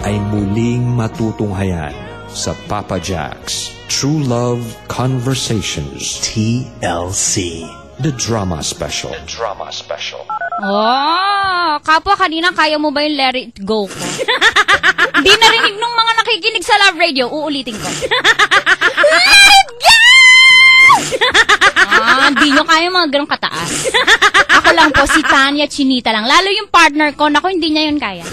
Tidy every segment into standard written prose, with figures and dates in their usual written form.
ay muling matutunghayan sa Papa Jack's True Love Conversations TLC, The Drama Special. Oh, kapwa kanina kaya mo ba yung let it go ko? Di narinig nung mga nakikinig sa Love Radio, uulitin ko. Let it go! Di nyo kaya mga ganong kataas. Ako lang po, si Tanya Chinita lang. Lalo yung partner ko, naku, hindi niya yun kaya.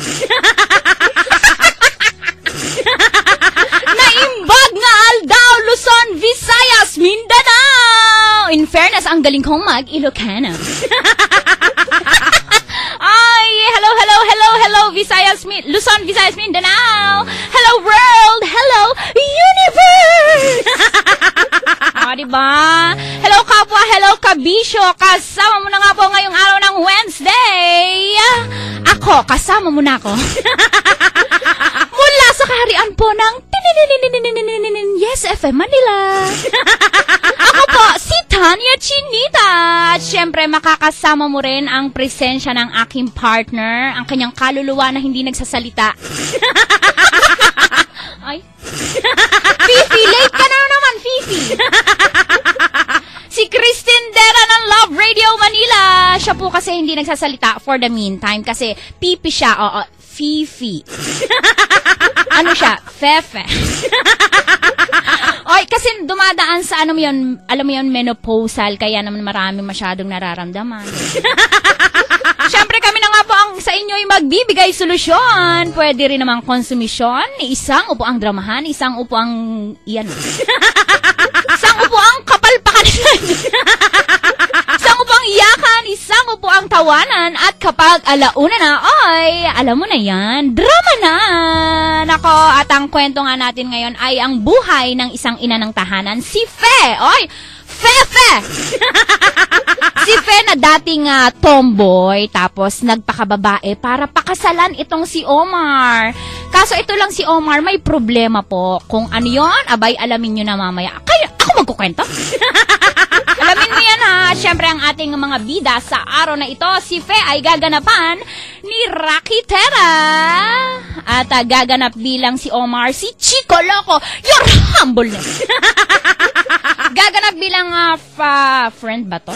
Naimbag nga Aldao, Luzon, Visayas, Mindanao. In fairness, ang galing kong mag-Ilocano. Ay, hello, Visayas, Luzon, Visayas, Mindanao. Hello, world. Hello, universe. Diba? Hello, kapwa. Hello, kabisyo. Kasama mo na nga po ngayong araw ng Wednesday. Ako, kasama mo na ako. Mula sa kaharian po ng Yes FM Manila. Ako po, si Tanya Chinita. At syempre, makakasama mo rin ang presensya ng aking partner, ang kanyang kaluluwa na hindi nagsasalita. Ay. Fifi, late ka na naman, Fifi. Si Christine Dera ng Love Radio Manila. Siya po kasi hindi nagsasalita for the meantime kasi pipi siya. Oo, Fifi. Ano siya? Fefe. Oy, kasi dumadaan sa alam mo yun, menopausal, kaya naman marami masyadong nararamdaman. Siyempre kami na nga po ang sa inyo ay magbibigay solusyon. Pwede rin namang konsumisyon. Isang upo ang dramahan, isang upo ang isang upo ang kapalpakan. Isang upo ang iyakan, isang upo ang tawanan. At kapag alauna na, ay, alam mo na yan, drama na. Nako, at ang kwento nga natin ngayon ay ang buhay ng isang ina ng tahanan, si Fe. Oy, Fefe! Si Fe na dating tomboy, tapos nagpakababae para pakasalan itong si Omar. Kaso ito lang si Omar, may problema po. Kung ano yon, abay, alamin nyo na mamaya. Kaya ako magkukwento? Alamin mo yan ha. Siyempre ang ating mga bida sa araw na ito, si Fe ay gaganapan ni Rocky Terra. At gaganap bilang si Omar, si Chico Loco, your humbleness. Gaganap bilang friend ba to?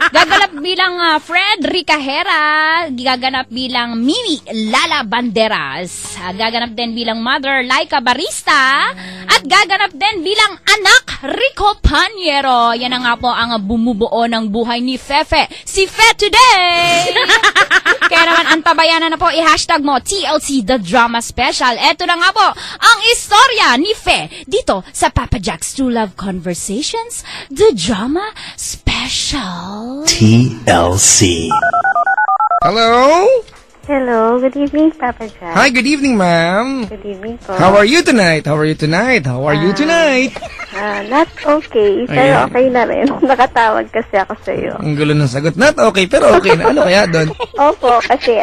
Gaganap bilang Frederica Hera. Gaganap bilang Mimi Lala Banderas. Gaganap din bilang Mother Laika Barista. At gaganap din bilang anak Rico Paniero. Yan na nga po ang bumubuo ng buhay ni Fefe. Si Fe today! Kaya naman antabayanan na po, i-hashtag mo TLC The Drama Special. Eto na nga po ang istorya ni Fe dito sa Papa Jack's True Love Conversations The Drama Special. TLC. Hello? Hello, good evening, Papa Jack. Hi, good evening, ma'am. Good evening po. How are you tonight? Not okay, pero Ayan. okay na rin. Nakatawag kasi ako sa iyo. Ang gulo ng sagot. Not okay, pero okay na. Ano kaya doon? Opo, kasi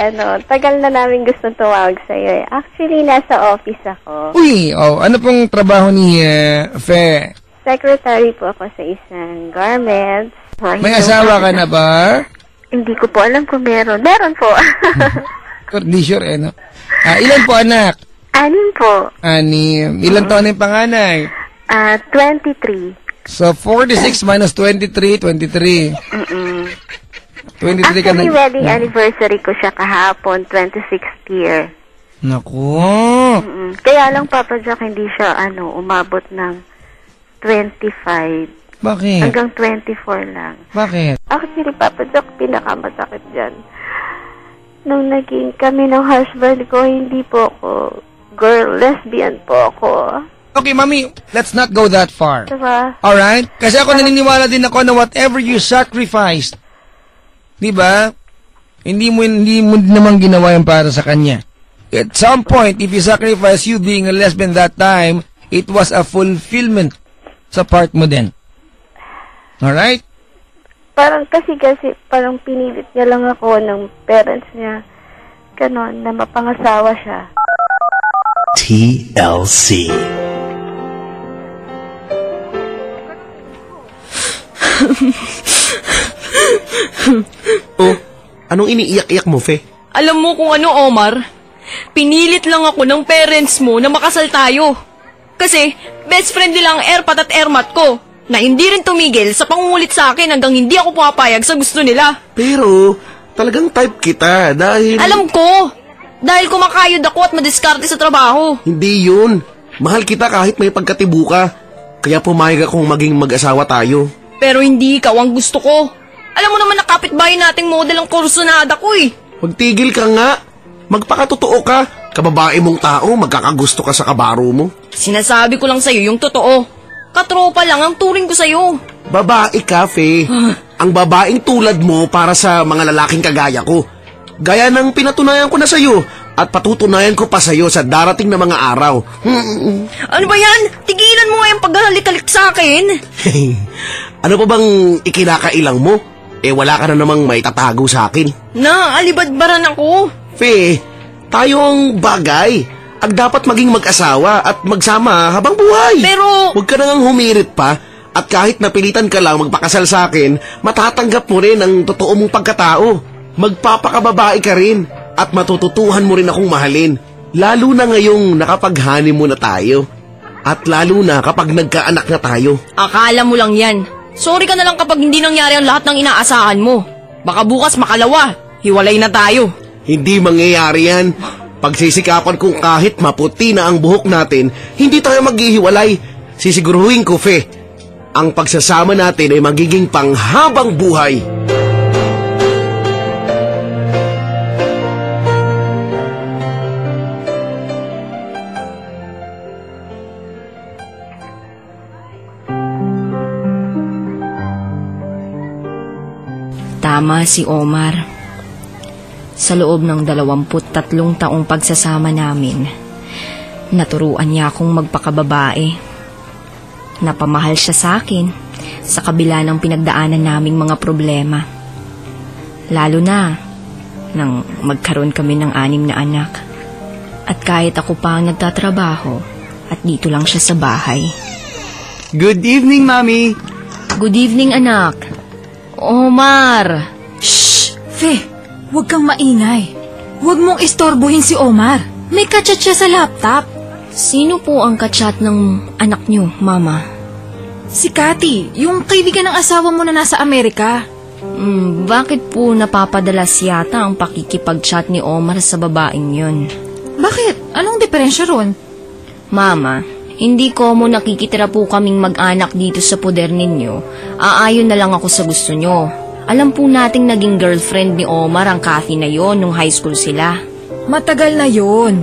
tagal na namin gusto tumawag sa iyo. Actually, nasa office ako. Uy, ano pong trabaho ni Fe? Secretary po ako sa isang garments. May asawa ka na ba? Hindi ko po alam kung meron. Meron po. Di sure, no? Ilan po anak? 6 po. 6. Ilan taon na yung panganay? 23. So, 46 minus 23, 23. 23 ka na. Actually, wedding anniversary ko siya kahapon, 26th year. Naku. Kaya lang, Papa Jack, hindi siya, umabot ng 25. Bakit? Hanggang 24 lang. Bakit? Actually, Papa Jack, pinakamasakit dyan. Nung naging kami ng husband ko, hindi po ako girl, lesbian po ako. Okay, Mami, let's not go that far. Diba? Alright? Kasi ako naniniwala din ako na whatever you sacrificed, diba? Hindi mo naman ginawa yan para sa kanya. At some point, if you sacrifice you being a lesbian that time, it was a fulfillment sa part mo din. Alright? Parang parang pinilit niya lang ako ng parents niya. Ganon, na mapangasawa siya. TLC. Oh, anong iniiyak-iyak mo, Fe? Alam mo kung ano, Omar? Pinilit lang ako ng parents mo na makasal tayo. Kasi best friend nila ang Erpat at Ermat ko, na hindi rin tumigil sa pangungulit sa akin hanggang hindi ako pumapayag sa gusto nila. Pero, talagang type kita dahil... Alam ko! Dahil kumakayod ako at madiskarte sa trabaho. Hindi yun. Mahal kita kahit may pagkatibo ka. Kaya pumayag akong maging mag-asawa tayo. Pero hindi ikaw ang gusto ko. Alam mo naman na kapitbahay nating model ang kursunada ko eh. Magtigil ka nga. Magpakatotoo ka. Kababae mong tao, magkakagusto ka sa kabaro mo. Sinasabi ko lang sa'yo yung totoo. Katropa lang ang turing ko sa'yo. Babae ka, Fe. Ang babaeng tulad mo para sa mga lalaking kagaya ko. Gaya ng pinatunayan ko na sa'yo at patutunayan ko pa sa'yo sa darating na mga araw. Ano ba yan? Tigilan mo nga yung paghahalik-halik sa akin. Ano pa bang ikinakailang mo? Wala ka na namang may tatago sa akin. Alibadbaran ako. Fe, tayo ang bagay. Ang dapat maging mag-asawa at magsama habang buhay. Pero... Huwag ka nang humirit pa at kahit napilitan ka lang magpakasal sa akin, matatanggap mo rin ang totoo mong pagkatao. Magpapakababae ka rin at matututuhan mo rin akong mahalin. Lalo na ngayong nakapaghani mo na tayo. At lalo na kapag nagkaanak na tayo. Akala mo lang yan. Sorry ka na lang kapag hindi nangyari ang lahat ng inaasahan mo. Baka bukas makalawa, hiwalay na tayo. Hindi mangyayari yan. Pagsisikapan kong kahit maputi na ang buhok natin, hindi tayo maghihiwalay. Sisiguruhin ko, Fe, ang pagsasama natin ay magiging panghabang buhay. Tama si Omar. Sa loob ng 23 taong pagsasama namin, naturuan niya akong magpakababae. Napamahal siya sa akin sa kabila ng pinagdaanan naming mga problema. Lalo na nang magkaroon kami ng 6 na anak. At kahit ako pa ang nagtatrabaho at dito lang siya sa bahay. Good evening, Mami. Good evening, anak. Omar! Shh! Fe! Huwag kang maingay. Huwag mong istorbohin si Omar. May kachat siya sa laptop. Sino po ang kachat ng anak niyo, Mama? Si Cathy, yung kaibigan ng asawa mo na nasa Amerika. Bakit po napapadalas yata ang pakikipag-chat ni Omar sa babaeng yun? Bakit? Anong diferensya ron? Mama, hindi ko mo nakikitira po kaming mag-anak dito sa poder ninyo. Aayon na lang ako sa gusto nyo. Alam po nating naging girlfriend ni Omar ang Cathy na yon nung high school sila. Matagal na yon.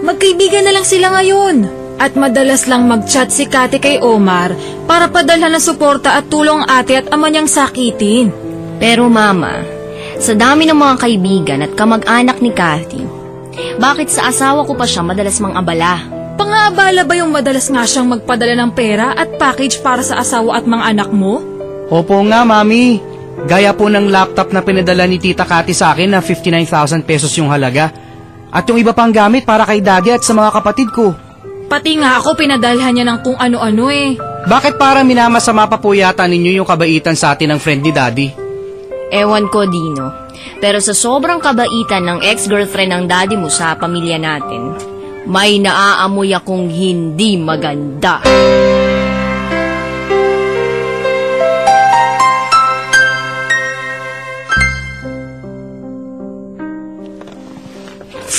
Magkaibigan na lang sila ngayon. At madalas lang mag-chat si Cathy kay Omar para padalhan ng suporta at tulong ate at ama niyang sakitin. Pero Mama, sa dami ng mga kaibigan at kamag-anak ni Cathy, bakit sa asawa ko pa siya madalas mang-abala? Pang-aabala ba yung madalas nga siyang magpadala ng pera at package para sa asawa at mga anak mo? Opo nga, Mami. Gaya po ng laptop na pinadala ni Tita Cathy sa akin na 59,000 pesos yung halaga. At yung iba pang gamit para kay Daddy at sa mga kapatid ko. Pati nga ako pinadalhan niya ng kung ano-ano eh. Bakit parang minamasama pa po yata ninyo yung kabaitan sa atin ng friend ni Daddy? Ewan ko, Dino. Pero sa sobrang kabaitan ng ex-girlfriend ng Daddy mo sa pamilya natin, may naaamoy akong hindi maganda.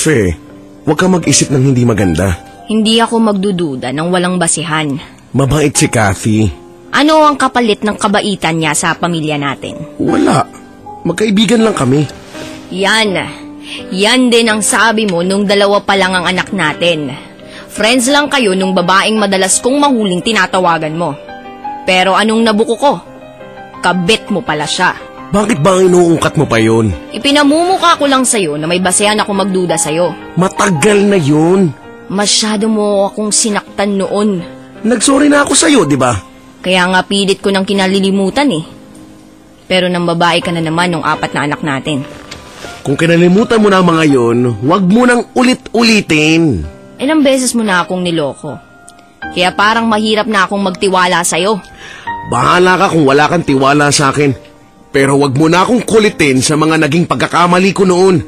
Fe, huwag ka mag-isip ng hindi maganda. Hindi ako magdududa ng walang basihan. Mabait si Cathy. Ano ang kapalit ng kabaitan niya sa pamilya natin? Wala. Magkaibigan lang kami. Yan din ang sabi mo nung 2 pa lang ang anak natin. Friends lang kayo nung babaeng madalas kong mahuling tinatawagan mo. Pero anong nabuko ko? Kabit mo pala siya. Bakit ba inuungkat mo pa yun? Ipinamumuka ko lang sa'yo na may basehan ako magduda sa'yo. Matagal na yun. Masyado mo akong sinaktan noon. Nagsorry na ako sa'yo, di ba? Kaya nga pilit ko nang kinalilimutan eh. Pero nang babae ka na naman ng 4 na anak natin. Kung kinalimutan mo na ang mga yon, huwag mo nang ulit-ulitin. Ilang beses mo na akong niloko. Kaya parang mahirap na akong magtiwala sa'yo. Bahala ka kung wala kang tiwala sa akin. Pero wag mo na akong kulitin sa mga naging pagkakamali ko noon.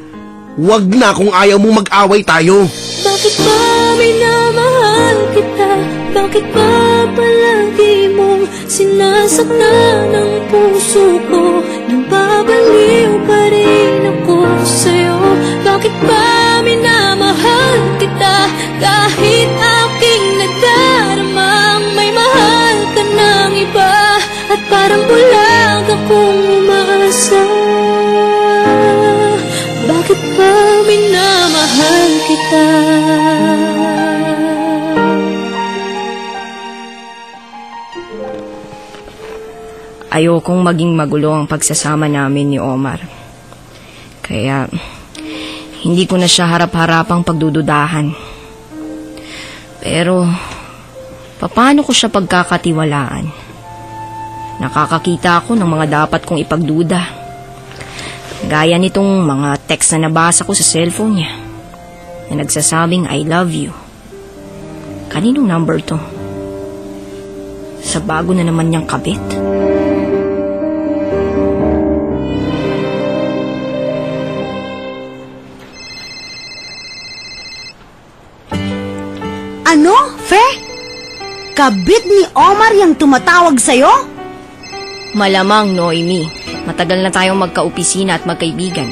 Huwag na kung ayaw mong mag-away tayo. Bakit ba minamahal kita? Bakit ba palagi mong sinasaktan ang puso ko? Nababaliw pa rin ako sa'yo. Bakit ba minamahal kita? Kahit aking nadaramang may mahal ka ng iba. At parang bulag akong umaasa. Bakit ba minamahal kita? Ayokong maging magulo ang pagsasama namin ni Omar. Kaya, hindi ko na siya harap-harapang pagdududahan. Pero, paano ko siya pagkakatiwalaan? Nakakakita ako ng mga dapat kong ipagduda. Gaya nitong mga text na nabasa ko sa cellphone niya na nagsasabing I love you. Kaninong number to? Sa bago na naman niyang kabit. Ano, Fe? Kabit ni Omar yung tumatawag sa'yo? Malamang, Noemi. Matagal na tayong magka-opisina at magkaibigan.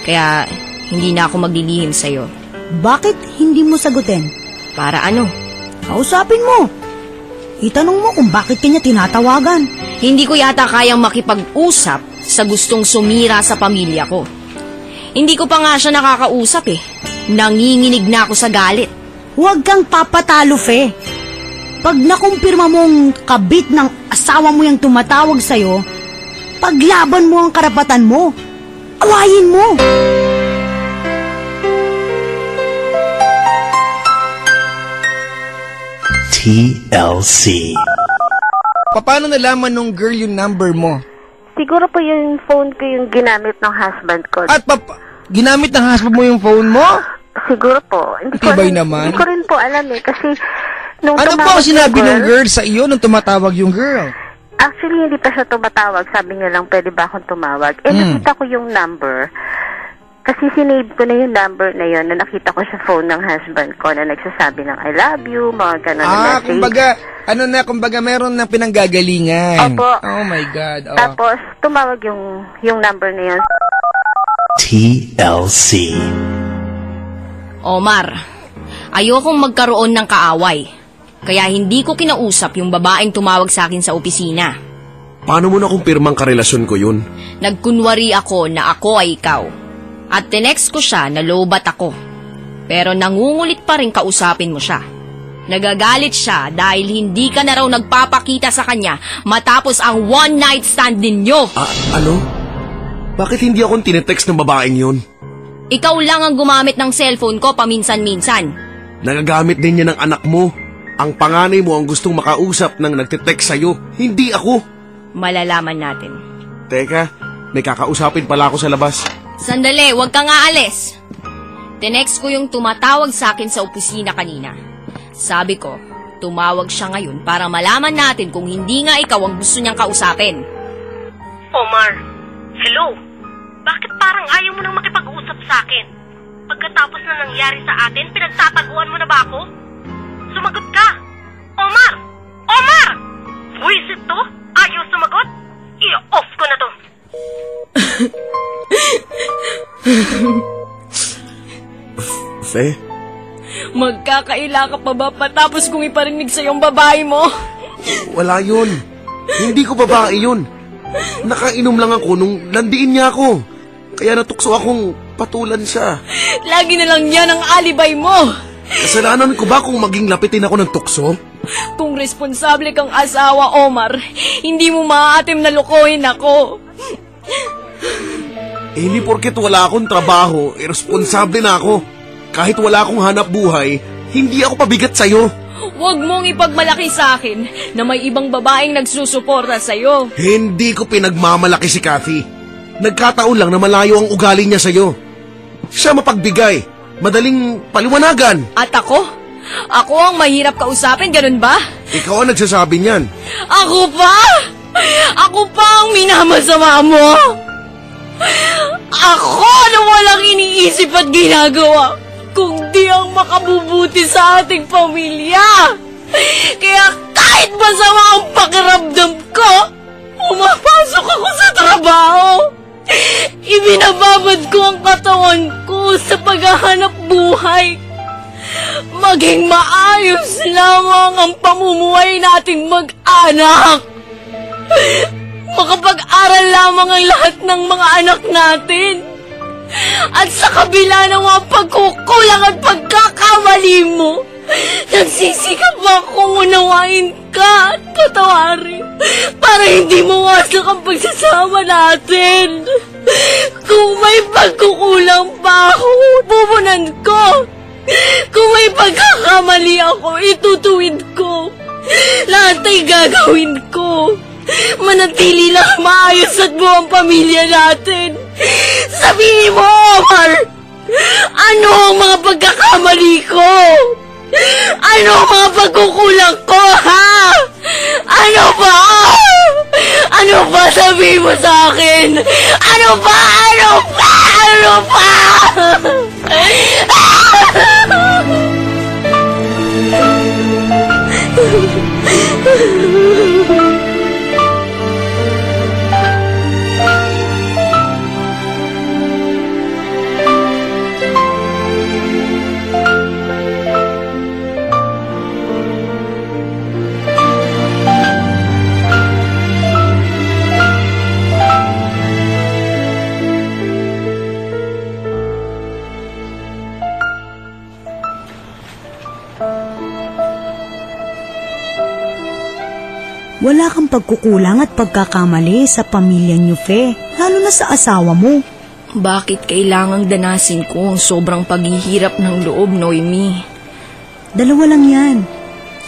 Kaya hindi na ako maglilihim sa'yo. Bakit hindi mo sagutin? Para ano? Kausapin mo. Itanong mo kung bakit kanya tinatawagan. Hindi ko yata kayang makipag-usap sa gustong sumira sa pamilya ko. Hindi ko pa nga siya nakakausap eh. Nanginginig na ako sa galit. Huwag kang papatalo, Fe. Pag nakumpirma mong kabit ng asawa mo yung tumatawag sa'yo, paglaban mo ang karapatan mo. Awayin mo. TLC. Paano nalaman nung girl yung number mo? Siguro po yung phone ko yung ginamit ng husband ko. At ginamit ng husband mo yung phone mo? Siguro po. Tibay naman. Hindi ko rin po alam eh. Kasi nung ano po ang sinabi ng girl sa iyo nung tumatawag yung girl? Actually, hindi pa siya tumatawag. Sabi niya lang, pwede ba akong tumawag? Eh, nakita ko yung number. Kasi sinave ko na yung number na yun na nakita ko sa phone ng husband ko na nagsasabi ng I love you, mga ganun na message. Kumbaga meron na pinanggagalingan. Opo. Oh my God. Oh. Tapos, tumawag yung number na yun. TLC. Omar, ayokong magkaroon ng kaaway. Kaya hindi ko kinausap yung babaeng tumawag sa akin sa opisina. Paano mo na kumpirmang karelasyon ko yun? Nagkunwari ako na ako ay ikaw. At tinext ko siya na lobat ako. Pero nangungulit pa rin kausapin mo siya. Nagagalit siya dahil hindi ka na raw nagpapakita sa kanya matapos ang one night stand ninyo. Ano? Bakit hindi akong tinetext ng babaeng yun? Ikaw lang ang gumamit ng cellphone ko paminsan-minsan. Nagagamit din niya ng anak mo. Ang panganay mo ang gustong makausap ng nagtitext sa'yo, hindi ako. Malalaman natin. Teka, may kakausapin pala ako sa labas. Sandali, huwag kang aalis. Tinext ko yung tumatawag sa akin sa opisina kanina. Sabi ko, tumawag siya ngayon para malaman natin kung hindi nga ikaw ang gusto niyang kausapin. Omar, hello? Bakit parang ayaw mo nang makipag-usap sa akin? Pagkatapos na nangyari sa atin, pinagtataguan mo na ba ako? Sumagot ka! Omar! Omar! Buisit to? Ayaw sumagot? I-off ko na to! Fe? Magkakaila ka pa ba patapos kong iparinig sa iyong babae mo? Wala yun. Hindi ko babae yun. Nakainom lang ako nung landiin niya ako. Kaya natukso akong patulan siya. Lagi na lang yan ang alibay mo. Kasalanan ko ba kung maging lapitin ako ng tukso? Kung responsable kang asawa, Omar, hindi mo maaatim na lukohin ako. Hindi porket wala akong trabaho, irresponsable na ako. Kahit wala akong hanap buhay, hindi ako pabigat sa'yo. Huwag mong ipagmalaki sa akin na may ibang babaeng nagsusuporta sa'yo. Hindi ko pinagmamalaki si Kathy. Nagkataon lang na malayo ang ugali niya sa'yo. Siya mapagbigay, madaling paliwanagan. At ako? Ako ang mahirap kausapin, ganun ba? Ikaw ang nagsasabi niyan. Ako pa? Ako pa ang minamasama mo? Ako na walang iniisip at ginagawa, kundi ang makabubuti sa ating pamilya. Kaya kahit masama ang pakiramdam ko, pumapasok ako sa trabaho. Ibinababad ko ang katawan ko sa paghahanap buhay. Maging maayos lamang ang pamumuhay nating mag-anak. Makapag-aral lamang ang lahat ng mga anak natin. At sa kabila ng mga pagkukulang at pagkakamali mo, nagsisikap akong unawain ka at patawarin para hindi mawasak ang pagsasama natin. Kung may pagkukulang pa ako, pupunan ko. Kung may pagkakamali ako, itutuwid ko. Lahat ay gagawin ko. Manatili lang maayos at buong pamilya natin. Sabihin mo, Omar, ano ang mga pagkakamali ko? Ano ang mga pagkukulang ko, ha? Ano ba? Ano ba? Sabihin mo sa akin? Ano ba? Ano ba? Ano ba? Wala kang pagkukulang at pagkakamali sa pamilya niyo, Fe. Lalo na sa asawa mo. Bakit kailangang danasin ko ang sobrang paghihirap ng loob, Noemi? Dalawa lang yan.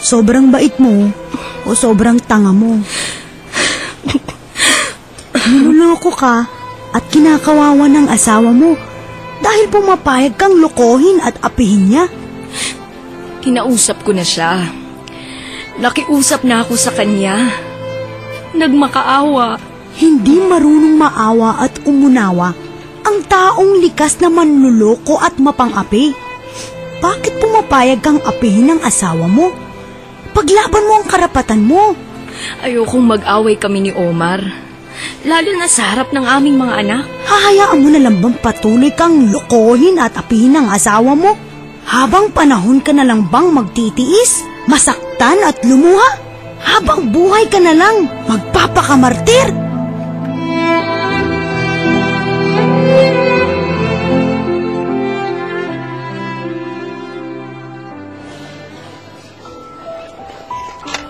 Sobrang bait mo o sobrang tanga mo. Niloloko ka at kinakawawa ng asawa mo dahil pumapayag kang lokohin at apihin niya. Kinausap ko na siya. Nakiusap na ako sa kanya. Nagmakaawa. Hindi marunong maawa at umunawa ang taong likas na manluloko at mapang-api. Bakit pumapayag kang apihin ng asawa mo? Paglaban mo ang karapatan mo. Ayokong mag-away kami ni Omar. Lalo na sa harap ng aming mga anak. Hahayaan mo na lang bang patuloy kang lokohin at apihin ng asawa mo? Habang panahon ka na lang bang magtitiis, masaktan at lumuha? Habang buhay ka na lang magpapakamartir?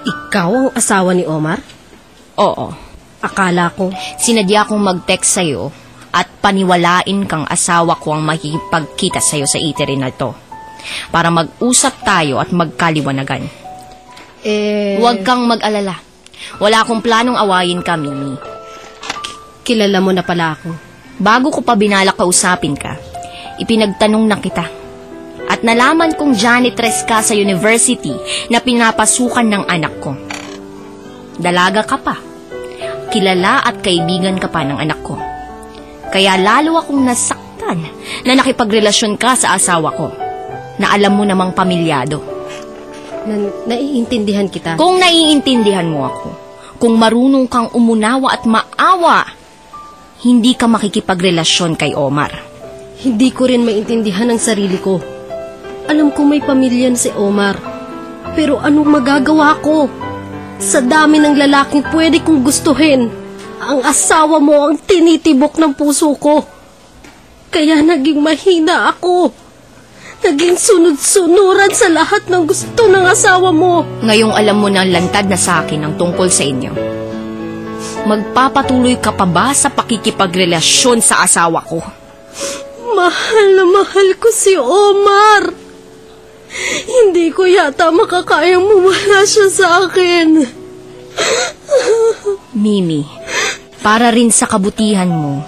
Ikaw ang asawa ni Omar? Oo. Akala ko. Sinadya kong mag-text sa'yo at paniwalain kang asawa ko ang makikipagkita sa'yo sa eatery na ito. Para mag-usap tayo at magkaliwanagan. Huwag kang mag-alala. Wala akong planong awayin ka, Mimi. Kilala mo na pala ako. Bago ko pa binalak kausapin ka, ipinagtanong na kita. At nalaman kong janitress ka sa university na pinapasukan ng anak ko. Dalaga ka pa. Kilala at kaibigan ka pa ng anak ko. Kaya lalo akong nasaktan na nakipagrelasyon ka sa asawa ko. Na alam mo namang pamilyado. Naiintindihan kita. Kung naiintindihan mo ako, kung marunong kang umunawa at maawa, hindi ka makikipagrelasyon kay Omar. Hindi ko rin maintindihan ang sarili ko. Alam ko may pamilya si Omar. Pero anong magagawa ko? Sa dami ng lalaking pwede kong gustuhin, ang asawa mo ang tinitibok ng puso ko. Kaya naging mahina ako. Naging sunod-sunuran sa lahat ng gusto ng asawa mo. Ngayong alam mo na lantad na sa akin ang tungkol sa inyo. Magpapatuloy ka pa ba sa pakikipagrelasyon sa asawa ko? Mahal na mahal ko si Omar. Hindi ko yata makakayang mawala siya sa akin. Mimi, para rin sa kabutihan mo,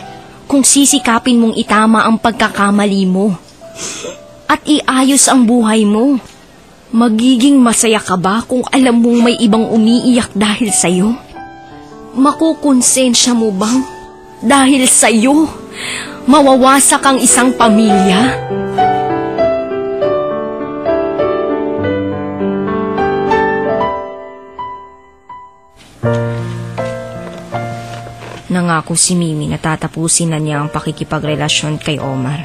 kung sisikapin mong itama ang pagkakamali mo at iayos ang buhay mo, magiging masaya ka ba kung alam mong may ibang umiiyak dahil sa'yo? Makukonsensya mo bang dahil sa'yo Mawawasak ang isang pamilya? Nangako si Mimi na tatapusin na niya ang pakikipagrelasyon kay Omar.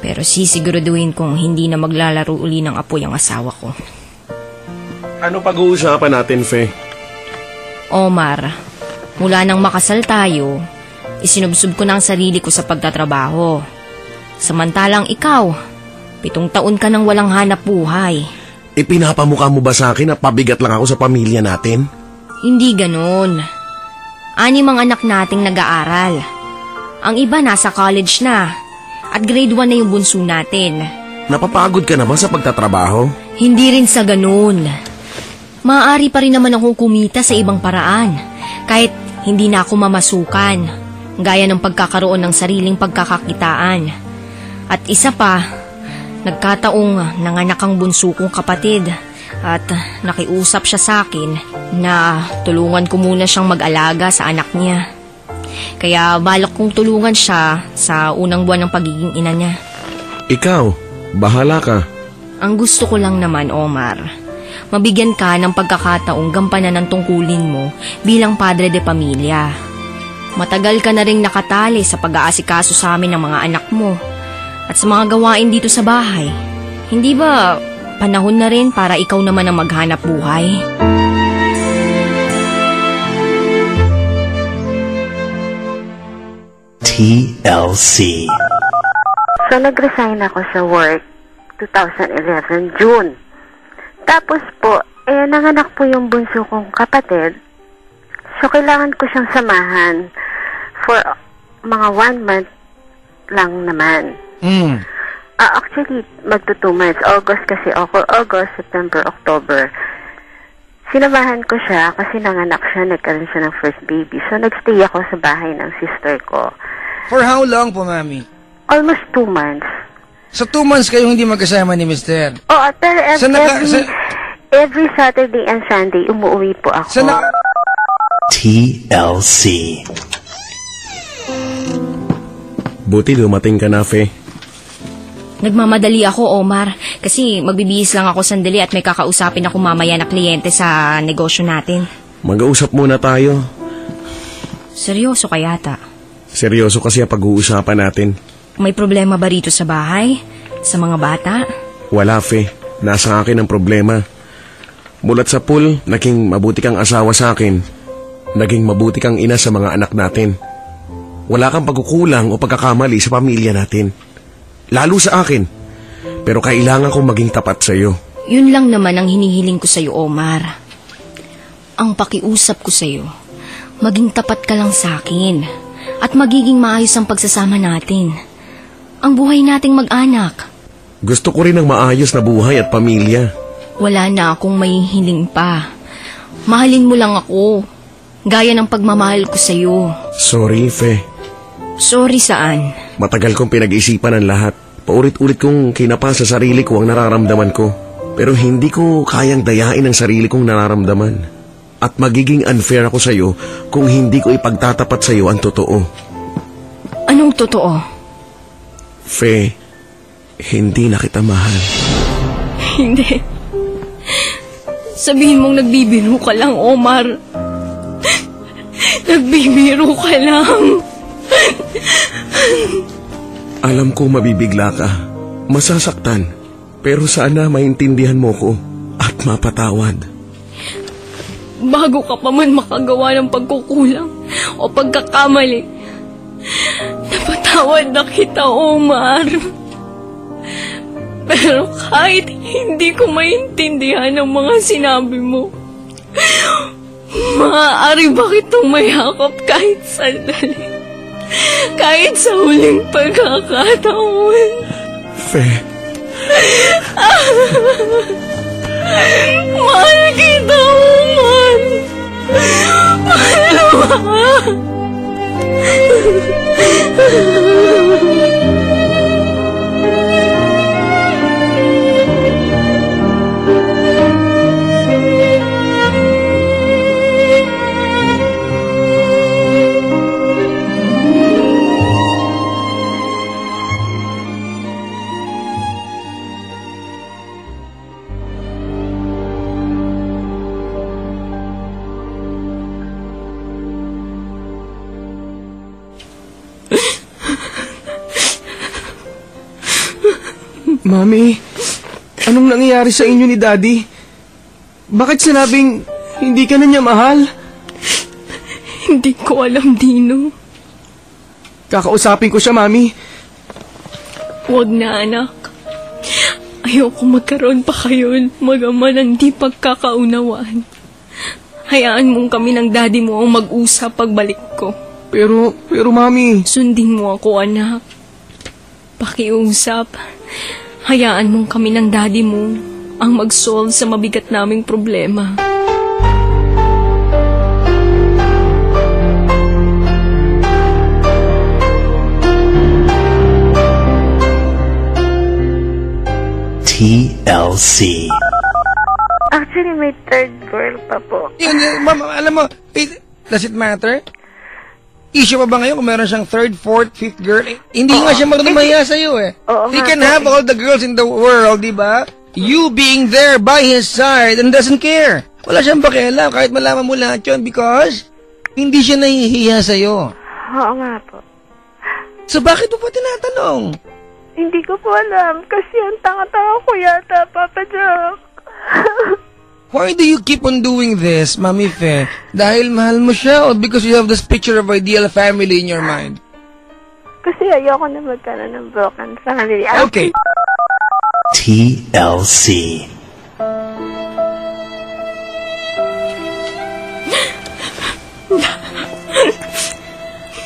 Pero sisiguraduhin kong hindi na maglalaro uli ng apoy ang asawa ko. Ano pag-uusapan natin, Fe? Omar, mula nang makasal tayo, isinubsob ko na ang sarili ko sa pagtatrabaho. Samantalang ikaw, 7 taon ka nang walang hanap buhay. Ipinapamukha mo ba sa akin na pabigat lang ako sa pamilya natin? Hindi ganon. 6 ang anak nating nag-aaral. Ang iba nasa college na. At grade 1 na yung bunso natin. Napapagod ka na ba sa pagtatrabaho? Hindi rin sa ganun. Maaari pa rin naman akong kumita sa ibang paraan. Kahit hindi na ako mamasukan. Gaya ng pagkakaroon ng sariling pagkakakitaan. At isa pa, nagkataong nanganak ang bunso kong kapatid. At nakiusap siya sa akin na tulungan ko muna siyang mag-alaga sa anak niya. Kaya balak kong tulungan siya sa unang buwan ng pagiging ina niya. Ikaw, bahala ka. Ang gusto ko lang naman, Omar, mabigyan ka ng pagkakataong gampanan ng tungkulin mo bilang padre de pamilya. Matagal ka na ring nakatali sa pag-aasikaso sa amin ng mga anak mo at sa mga gawain dito sa bahay. Hindi ba panahon na rin para ikaw naman ang maghanap buhay? TLC. So, nag-resign ako sa work 2011, June. Tapos po, nanganak po yung bunso kong kapatid. So, kailangan ko siyang samahan for mga 1 month lang naman. Actually, magto 2 months. August kasi ako. August, September, October. Sinamahan ko siya kasi nanganak siya, nagkaroon siya ng first baby. So, nagstay ako sa bahay ng sister ko. For how long po, Mami? Almost 2 months. Sa 2 months kayo hindi magkasama ni Mr. Oo, pero every Saturday and Sunday, umuwi po ako. TLC. Buti dumating ka na, Fe. Nagmamadali ako, Omar, kasi magbibihis lang ako sandali at may kakausapin ako mamaya na kliyente sa negosyo natin. Mag-uusap muna tayo. Seryoso ka yata? Seryoso kasi ang pag-uusapan natin. May problema ba rito sa bahay? Sa mga bata? Wala, Fe. Nasa akin ang problema. Mulat sa pool, naging mabuti kang asawa sa akin. Naging mabuti kang ina sa mga anak natin. Wala kang pagkukulang o pagkakamali sa pamilya natin. Lalo sa akin. Pero kailangan kong maging tapat sa iyo. Yun lang naman ang hinihiling ko sa iyo, Omar. Ang pakiusap ko sa iyo, maging tapat ka lang sa akin. At magiging maayos ang pagsasama natin. Ang buhay nating mag-anak. Gusto ko rin ng maayos na buhay at pamilya. Wala na akong may hiling pa. Mahalin mo lang ako. Gaya ng pagmamahal ko sa iyo. Sorry, Fe. Sorry saan? Matagal kong pinag-isipan ang lahat. Paulit-ulit kong kinapa sa sarili ko ang nararamdaman ko. Pero hindi ko kayang dayain ang sarili kong nararamdaman. At magiging unfair ako sa iyo kung hindi ko ipagtatapat sa iyo ang totoo. Anong totoo? Fe, hindi na kita mahal. Hindi. Sabihin mong nagbibiro ka lang, Omar. Nagbibiro ka lang. Alam ko mabibigla ka, masasaktan, pero sana maintindihan mo ko at mapatawad. Bago ka pa man makagawa ng pagkukulang o pagkakamali, napatawad na kita, Omar. Pero kahit hindi ko maintindihan ang mga sinabi mo, maaari ba kitang mayakap kahit sandali? Kahit sa huling pagkakataon. Fe. Mahal kita, Omar. Mahal mo. Mami, anong nangyayari sa inyo ni Daddy? Bakit sinabing hindi ka na niya mahal? Hindi ko alam, Dino. Kakausapin ko siya, Mami. Huwag na, anak. Ayoko magkaroon pa kayo mag-ama ng di pagkakaunawaan. Hayaan mong kami ng daddy mo ang mag-usap pagbalik ko. Pero Mami... Sundin mo ako, anak. Pakiusap. Hayaan mong kami ng daddy mo ang mag-solve sa mabigat naming problema. TLC. Actually, may third girl pa po. Ma'am, alam mo, does it matter? Issue pa ba ngayon kung meron siyang third, fourth, fifth girl? Hindi nga siya marunong mahiya sa'yo eh. He can have all the girls in the world, di ba? You being there by his side and doesn't care. Wala siyang pakialam kahit malaman mo lahat yun because hindi siya nahihiya sa'yo. Oo nga po. So bakit mo pa tinatanong? Hindi ko po alam kasi ang tanga-tanga ko yata, Papa Jack. Why do you keep on doing this, Mami Fe? Dahil mahal mo siya or because you have this picture of ideal family in your mind? Kasi ayoko na magkaroon ng broken family. Okay. TLC.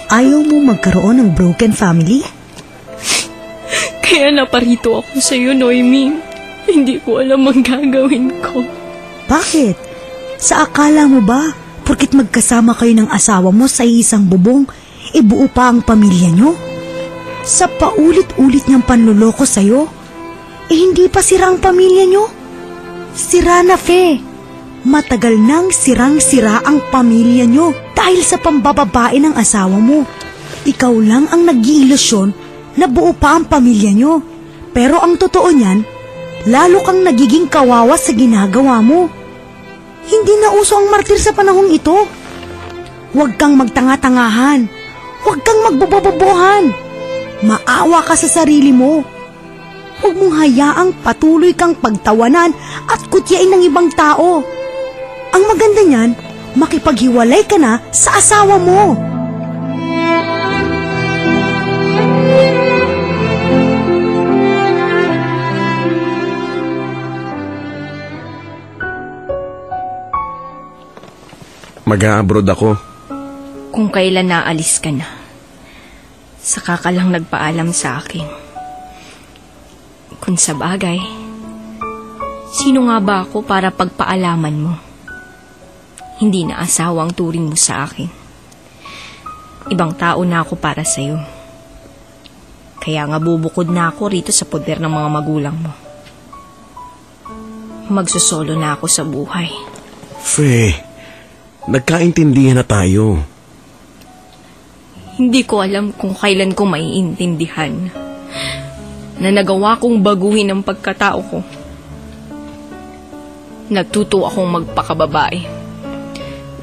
Ayaw mo magkaroon ng broken family? Kaya naparito ako sa'yo, Noemi. Hindi ko alam ang gagawin ko. Bakit? Sa akala mo ba, porkit magkasama kayo ng asawa mo sa isang bubong, ibuo pa ang pamilya nyo? Sa paulit-ulit niyang panluloko sa'yo, hindi pa sira ang pamilya nyo? Sira na, Fe. Matagal nang sirang-sira ang pamilya nyo dahil sa pambababae ng asawa mo. Ikaw lang ang nag-iilusyon na buo pa ang pamilya nyo. Pero ang totoo niyan, lalo kang nagiging kawawa sa ginagawa mo. Hindi na uso ang martir sa panahong ito. Huwag kang magtanga-tangahan. Huwag kang magbobobobohan. Maawa ka sa sarili mo. Huwag mong hayaang patuloy kang pagtawanan at kutyain ng ibang tao. Ang maganda niyan, makipaghiwalay ka na sa asawa mo. Mag-a-abroad ako. Kung kailan naalis ka na, saka ka lang nagpaalam sa akin. Kung sa bagay, sino nga ba ako para pagpaalaman mo? Hindi na asawa ang turing mo sa akin. Ibang tao na ako para sa'yo. Kaya nga bubukod na ako rito sa poder ng mga magulang mo. Magsusolo na ako sa buhay. Fe, nagkaintindihan na tayo. Hindi ko alam kung kailan ko maiintindihan na nagawa kong baguhin ang pagkatao ko. Natuto akong magpakababae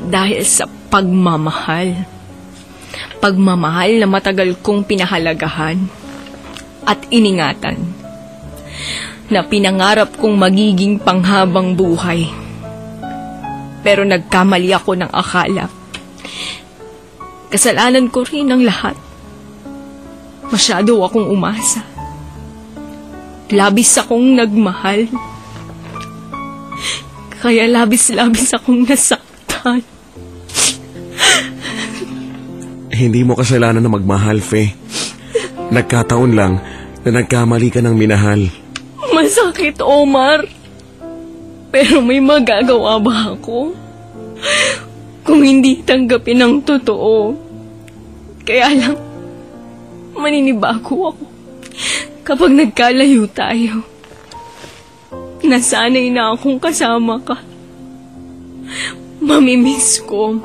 dahil sa pagmamahal. Pagmamahal na matagal kong pinahalagahan at iningatan, na pinangarap kong magiging panghabang buhay. Pero nagkamali ako ng akala. Kasalanan ko rin ang lahat. Masyado akong umasa. Labis akong nagmahal. Kaya labis-labis akong nasaktan. Hindi mo kasalanan na magmahal, Fe. Nagkataon lang na nagkamali ka ng minahal. Masakit, Omar. Pero may magagawa ba ako? Kung hindi tanggapin ang totoo. Kaya lang, maninibago ako kapag nagkalayo tayo. Nasanay na akong kasama ka. Mamimiss ko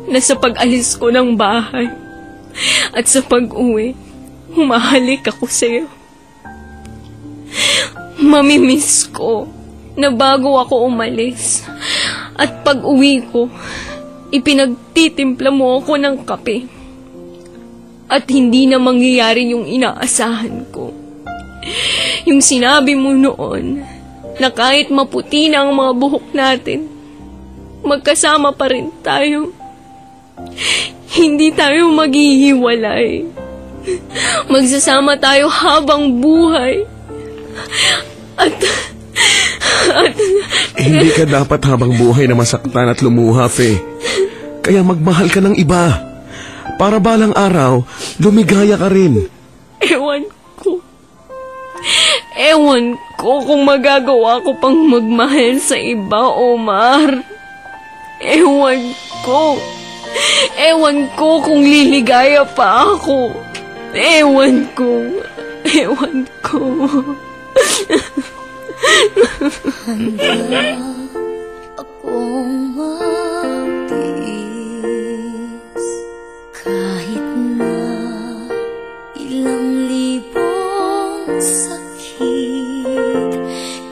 na sa pag-alis ko ng bahay at sa pag-uwi, humahalik ako sa'yo. Mamimiss ko na bago ako umalis at pag-uwi ko, ipinagtitimpla mo ako ng kape. At hindi na mangyayari yung inaasahan ko. Yung sinabi mo noon na kahit maputi na ang mga buhok natin, magkasama pa rin tayo. Hindi tayo maghihiwalay. Magsasama tayo habang buhay. At Hindi ka dapat habang buhay na masaktan at lumuha, Fe. Kaya magmahal ka ng iba. Para balang araw, lumigaya ka rin. Ewan ko kung magagawa ko pang magmahal sa iba, Omar. Ewan ko kung liligaya pa ako. Ewan ko. Handa akong magtiis kahit na ilang libong sakit.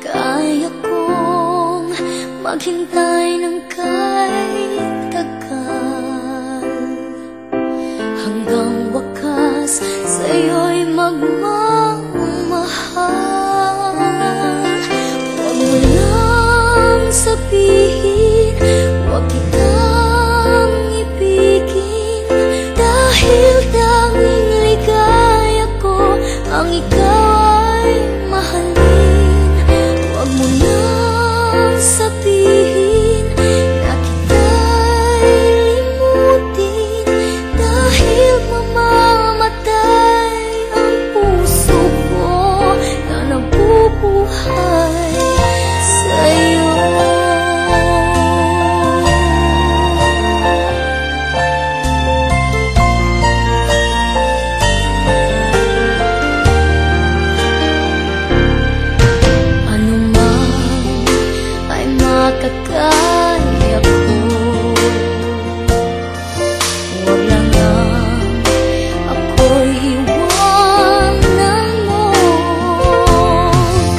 Kaya kong maghintay ng kahit tagal, hanggang wakas sa'yo'y magmamahal. Sabihin, huwag kitang ibigin, dahil tanging ligaya ko ang ikaw ay mahalin. Huwag mo nang sabihin na kita'y limutin, dahil mamamatay ang puso ko na nabubuhay sa'yo. Kaya ko, huwag lang ako'y iwanan mo.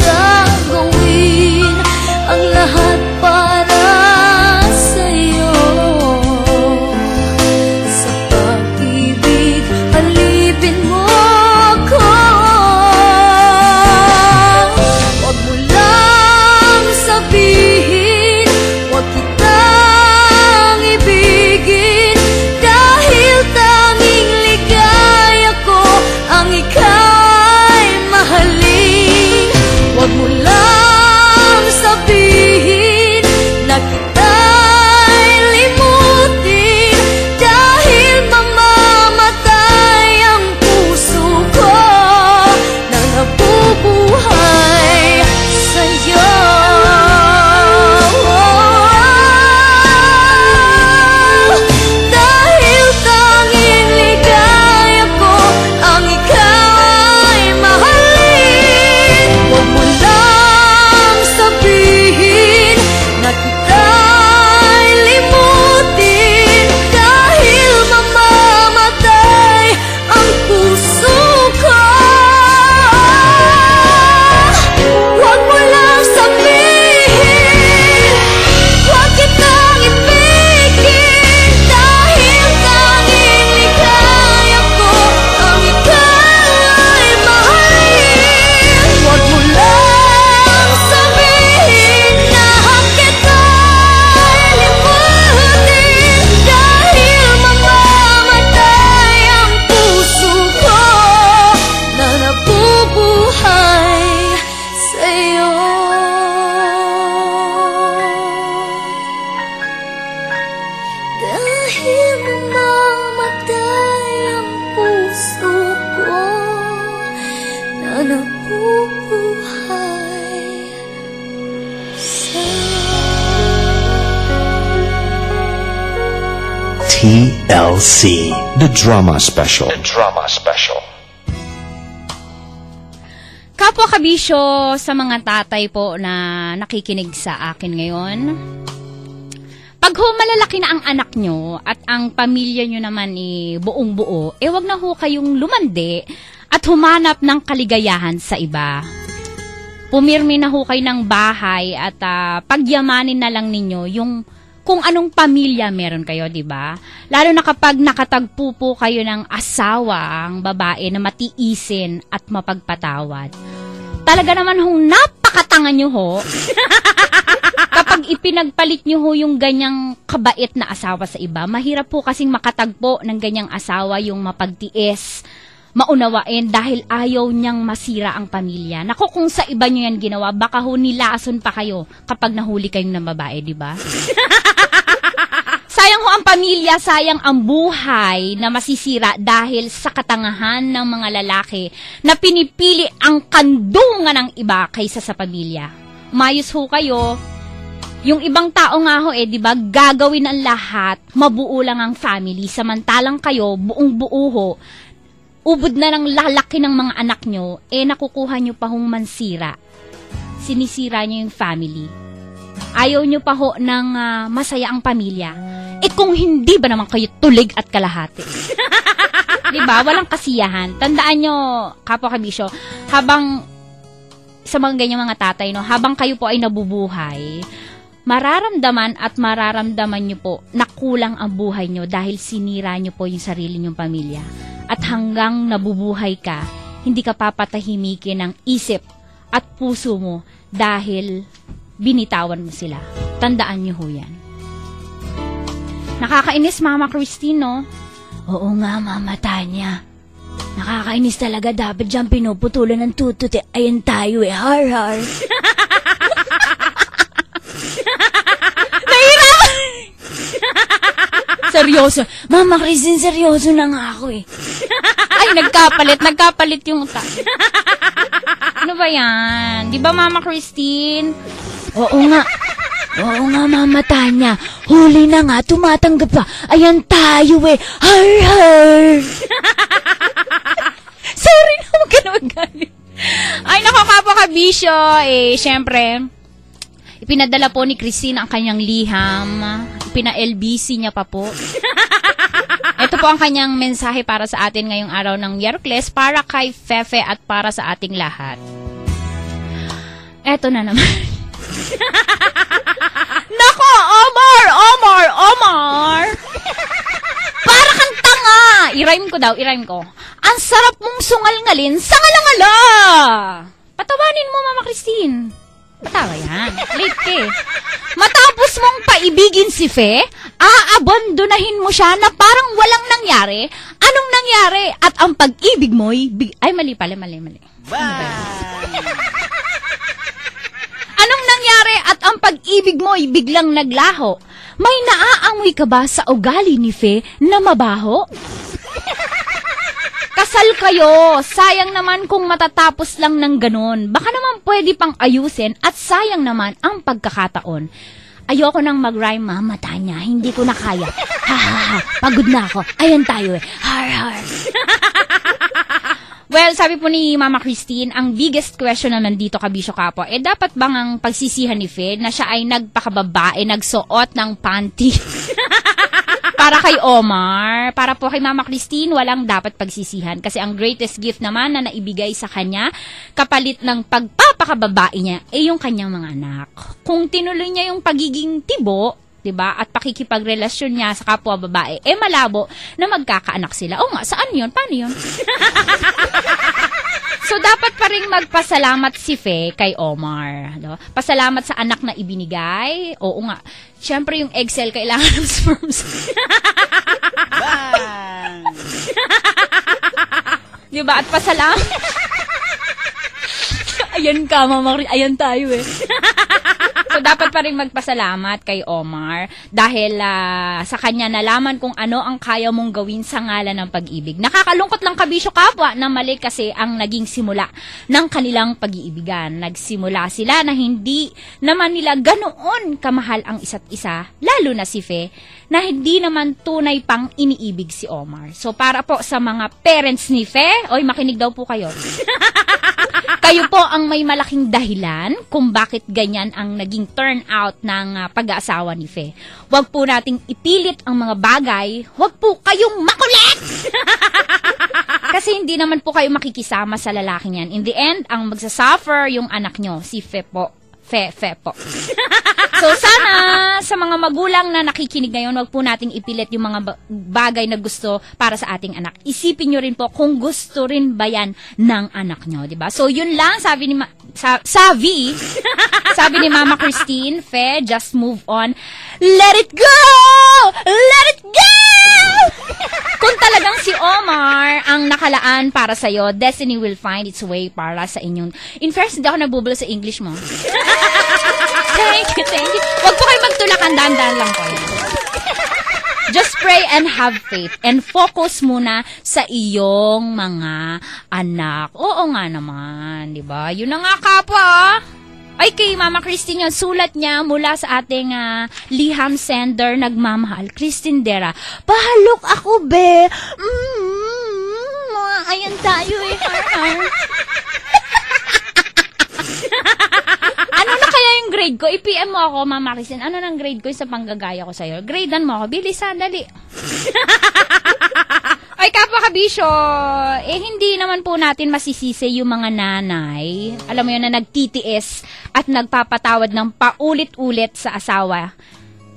Gagawin ang lahat para sa'yo. Sa pag-ibig, alipin mo ko. Huwag mo lang sabihin, huwag kitang ibigin, dahil tanging ligaya ko ang ika'y mahalin. Huwag mo lang sabihin na kita'y limutin, dahil mamamatay ang puso ko na nabubuhay sa'yo. Dahil tanging ligaya ko ang ika'y mahalin. Huwag mo lang sabihin na kita'y limutin, dahil mamamatay ang puso ko. Huwag mo lang sabihin, huwag kitang ibigin, dahil tanging ligaya ko ang ika'y mahalin. Huwag mo lang sabihin na kita'y limutin, dahil mamamatay ang puso ko na nabubuhay sa'yo. Dahil mamamatay ang puso ko na nabubuhay TLC, the drama special. The drama special. Kapwa kabisyo, sa mga tatay po na nakikinig sa akin ngayon, pag malalaki na ang anak nyo at ang pamilya nyo naman buong buo, wag na ho kayong lumandi at humanap ng kaligayahan sa iba. Pumirmi na ho kayo ng bahay at pagyamanin na lang ninyo yung kung anong pamilya meron kayo, di ba? Lalo na kapag nakatagpo po kayo ng asawa, ang babae na matiisin at mapagpatawad. Talaga naman hong napakatanga nyo ho. Kapag ipinagpalit nyo ho yung ganyang kabait na asawa sa iba, mahirap po kasing makatagpo ng ganyang asawa yung mapagtiis, maunawain dahil ayaw niyang masira ang pamilya. Naku, kung sa iba nyo yan ginawa, baka ho nilason pa kayo kapag nahuli kayong ng babae, di ba? Sayang ho ang pamilya, sayang ang buhay na masisira dahil sa katangahan ng mga lalaki na pinipili ang kandungan ng iba kaysa sa pamilya. Umayos ho kayo. Yung ibang tao nga ho di ba, gagawin ang lahat, mabuo lang ang family, samantalang kayo, buong buo ho, ubod na ng lalaki ng mga anak nyo, nakukuha nyo pa hong mansira. Sinisira nyo yung family. Ayaw nyo pa ho ng masaya ang pamilya. Kung hindi ba naman kayo tulig at kalahati? Diba? Walang kasiyahan. Tandaan nyo, Kapwa Kabisyo, habang sa mga ganyang mga tatay, no, habang kayo po ay nabubuhay, mararamdaman nyo po na kulang ang buhay nyo dahil sinira nyo po yung sarili nyong pamilya. At hanggang nabubuhay ka, hindi ka papatahimikin ng isip at puso mo dahil binitawan mo sila. Tandaan nyo ho yan. Nakakainis, Mama Christine, no? Oo nga, Mama Tanya. Nakakainis talaga, dapat dyan pinuputulan ng tutut. Ayan tayo har har. Nahirapan! Seryoso. Mama Christine, seryoso na nga ako Ay, nagkapalit yung Ano ba yan? Di ba, Mama Christine? Oo nga, Mama Tanya. Huli na nga, tumatanggap pa. Ayan tayo har har. Sorry na, huwag ka na magalit. Ay, Kapwa Kabisyo, syempre, ipinadala po ni Christine ang kanyang liham. Pina-LBC niya pa po. Ito po ang kanyang mensahe para sa atin ngayong araw ng Miyerkules, para kay Fefe at para sa ating lahat. Eto na naman. Nako, Omar! Para kang tanga! I-rhyme ko. Ang sarap mong sungal-ngalin sa ngala-ngala! Patawanin mo, Mama Christine. Patawa yan. Late ka Matapos mong paibigin si Fe, aabandonahin mo siya na parang walang nangyari. Anong nangyari? At ang pag-ibig mo'y... Ay, mali. Anong nangyari at ang pag-ibig mo'y biglang naglaho? May naaamoy ka ba sa ugali ni Fe na mabaho? Kasal kayo. Sayang naman kung matatapos lang ng ganon. Baka naman pwede pang ayusin at sayang naman ang pagkakataon. Ayoko nang mag-rhyme, Mama Tanya. Hindi ko na kaya. Ha. Pagod na ako. Ayan tayo har. Well, sabi po ni Mama Christine, ang biggest question naman dito, Kabisyo Kapwa, dapat bang ang pagsisihan ni Fe na siya ay nagpakababae, nagsuot ng panty? Para kay Omar, para po kay Mama Christine, walang dapat pagsisihan. Kasi ang greatest gift naman na naibigay sa kanya, kapalit ng pagpapakababae niya, yung kanyang mga anak. Kung tinuloy niya yung pagiging tibo, diba, at pakikipagrelasyon niya sa kapwa babae, malabo na magkakaanak sila. O nga, saan yun? Paano yun? So, dapat pa rin magpasalamat si Fe kay Omar. No? Pasalamat sa anak na ibinigay. Oo nga. Siyempre, yung egg cell kailangan ng sperms. Diba? At pasalamat. Ayan ka, Mama. Ayan tayo So, dapat pa rin magpasalamat kay Omar dahil sa kanya nalaman kung ano ang kaya mong gawin sa ngalan ng pag-ibig. Nakakalungkot lang, Kabisyo Kapwa, na mali kasi ang naging simula ng kanilang pag-iibigan. Nagsimula sila na hindi naman nila ganoon kamahal ang isa't isa, lalo na si Fe, na hindi naman tunay pang iniibig si Omar. So, para po sa mga parents ni Fe, makinig daw po kayo. Kayo po ang may malaking dahilan kung bakit ganyan ang naging turnout ng pag-aasawa ni Fe. Huwag po nating ipilit ang mga bagay. Huwag po kayong makulit! Kasi hindi naman po kayo makikisama sa lalaking yan. In the end, ang magsasuffer yung anak nyo, si Fe po. Fe po. So sana sa mga magulang na nakikinig ngayon, wag po nating ipilit yung mga bagay na gusto para sa ating anak. Isipin nyo rin po kung gusto rin ba yan ng anak nyo, di ba? So yun lang, sabi ni sabi ni Mama Christine, Fe, just move on. Let it go! Let it go! Kung talagang si Omar ang nakalaan para sa'yo, destiny will find its way para sa inyong... In fairness, hindi ako nabubula sa English mo. Thank you. Huwag po kayo magtulakan, dahan-dahan lang po. Just pray and have faith and focus muna sa iyong mga anak. Oo nga naman, di ba? Yun na nga kapwa, Ay, kay Mama Christine yun, sulat niya mula sa ating liham sender, nagmamahal, Christine Dera. Pahalok ako, be. Ayan tayo eh. Ano na kaya yung grade ko? I-PM mo ako, Mama Christine. Ano nang grade ko sa panggagaya ko sa'yo? Gradean mo ako. Bilisan, dali. Ay, kapwa kabisyo, hindi naman po natin masisisi yung mga nanay, alam mo yun, na nagtitiis at nagpapatawad ng paulit-ulit sa asawa.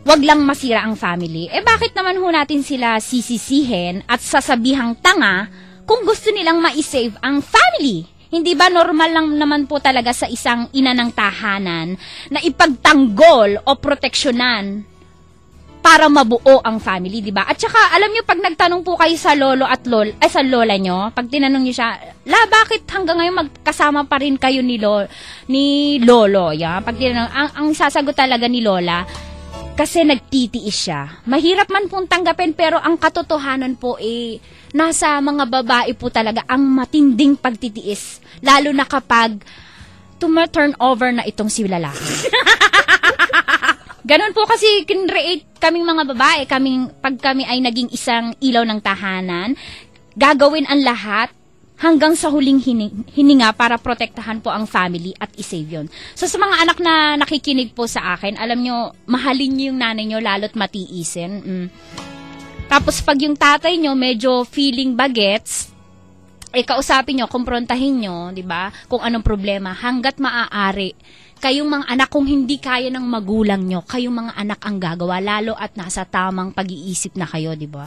Wag lang masira ang family. Bakit naman ho natin sila sisisihin at sasabihang tanga kung gusto nilang ma-save ang family? Hindi ba normal lang naman po talaga sa isang ina ng tahanan na ipagtanggol o proteksyonan para mabuo ang family, di ba? At saka, alam nyo, pag nagtanong po kayo sa lolo at sa lola nyo, pag tinanong nyo siya, bakit hanggang ngayon magkasama pa rin kayo ni lolo? Yeah? Pag tinanong, ang sasagot talaga ni lola, kasi nagtitiis siya. Mahirap man pong tanggapin, pero ang katotohanan po nasa mga babae po talaga ang matinding pagtitiis. Lalo na kapag turn over na itong si lalaki. Ganon po kasi kinreate kaming mga babae, pag kami ay naging isang ilaw ng tahanan, gagawin ang lahat hanggang sa huling hininga para protektahan po ang family at isave yun. So sa mga anak na nakikinig po sa akin, alam nyo, mahalin nyo yung nanay nyo lalo't matiisin. Tapos pag yung tatay nyo medyo feeling bagets, kausapin nyo, kumprontahin nyo, di ba? Kung anong problema, hanggat maaari. Kayong mga anak, kung hindi kaya ng magulang nyo, kayong mga anak ang gagawa, lalo at nasa tamang pag-iisip na kayo, di ba?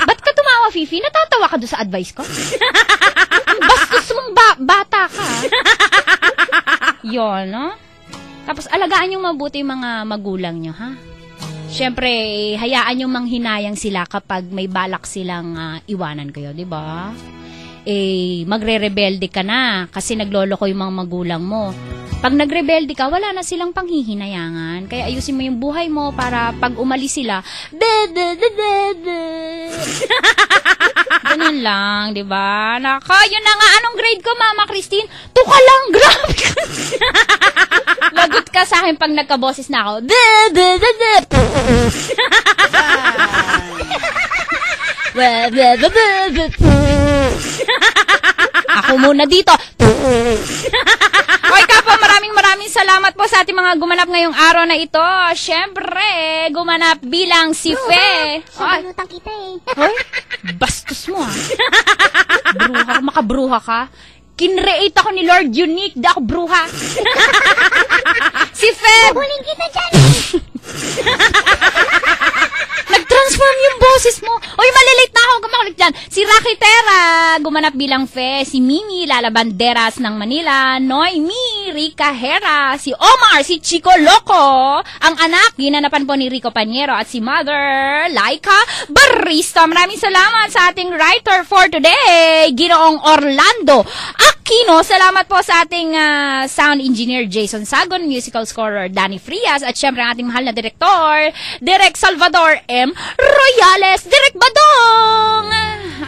Ba't ka tumawa, Fifi? Natatawa ka doon sa advice ko? Bastos mong bata ka. Yun, no? Tapos alagaan yung mabuti yung mga magulang nyo, ha? Siyempre, hayaan yung manghinayang sila kapag may balak silang iwanan kayo, di ba? Magre-rebelde ka na kasi nagloloko yung mga magulang mo. Pag nagrebelde ka, wala na silang panghihinayangan. Kaya ayusin mo yung buhay mo para pag umalis sila, ganun lang, di ba? Yun na nga, anong grade ko, Mama Christine? Tuka lang, grabe ka. Lagot ka sa akin pag nagkaboses na ako. Ako muna dito. Okay, kapwa, maraming salamat po sa ating mga gumanap ngayong araw na ito. Siyempre, gumanap bilang si Fe. Sabalutang kita Hoy, bastos mo makabruha ka. Kinreate ako ni Lord Unique, di ako bruha. Si Feb! Huling kita dyan! Nag-transform yung boses mo. Oy, malilate na ako kumakulit dyan. Si Rocky Terra, gumanap bilang Fe. Si Mimi, Lalabanderas ng Manila. Noemi, Rica Hera. Si Omar, si Chico Loco. Ang anak, ginanapan po ni Rico Paniero. At si Mother, Laika Barista. Maraming salamat sa ating writer for today, Ginoong Orlando Aquino. Salamat po sa ating sound engineer Jason Sagon, musical scorer Danny Frias, at syempre ang ating mahal na direktor, Direk Salvador M. Royales, Direk Badong!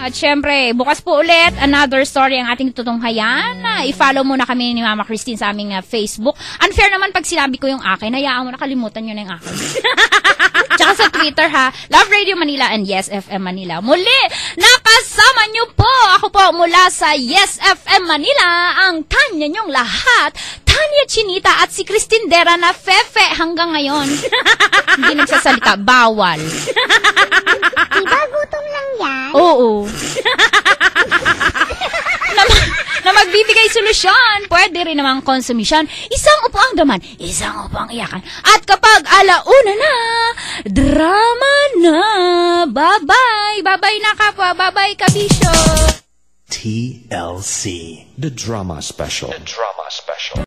At syempre, bukas po ulit, another story ang ating tutunghayan. I-follow muna kami ni Mama Christine sa aming Facebook. Unfair naman pag sinabi ko yung akin, hayaan mo na, kalimutan nyo na yung akin. Tsaka sa Twitter ha, Love Radio Manila and Yes FM Manila. Muli, nakasama nyo po ako po mula sa Yes FM Manila, ang kanya nyong lahat, Tanya Chinita at si Christine Dera na Fefe hanggang ngayon. Hindi nagsasalita, bawal. Diba gutom lang yan? Oo. na magbibigay solusyon. Pwede rin namang konsumisyon. Isang upuang daman, isang upuang iyakan. At kapag alauna na, drama na. Bye-bye. Bye-bye na kapwa. Bye-bye kabisyo. TLC, the drama special. The drama special.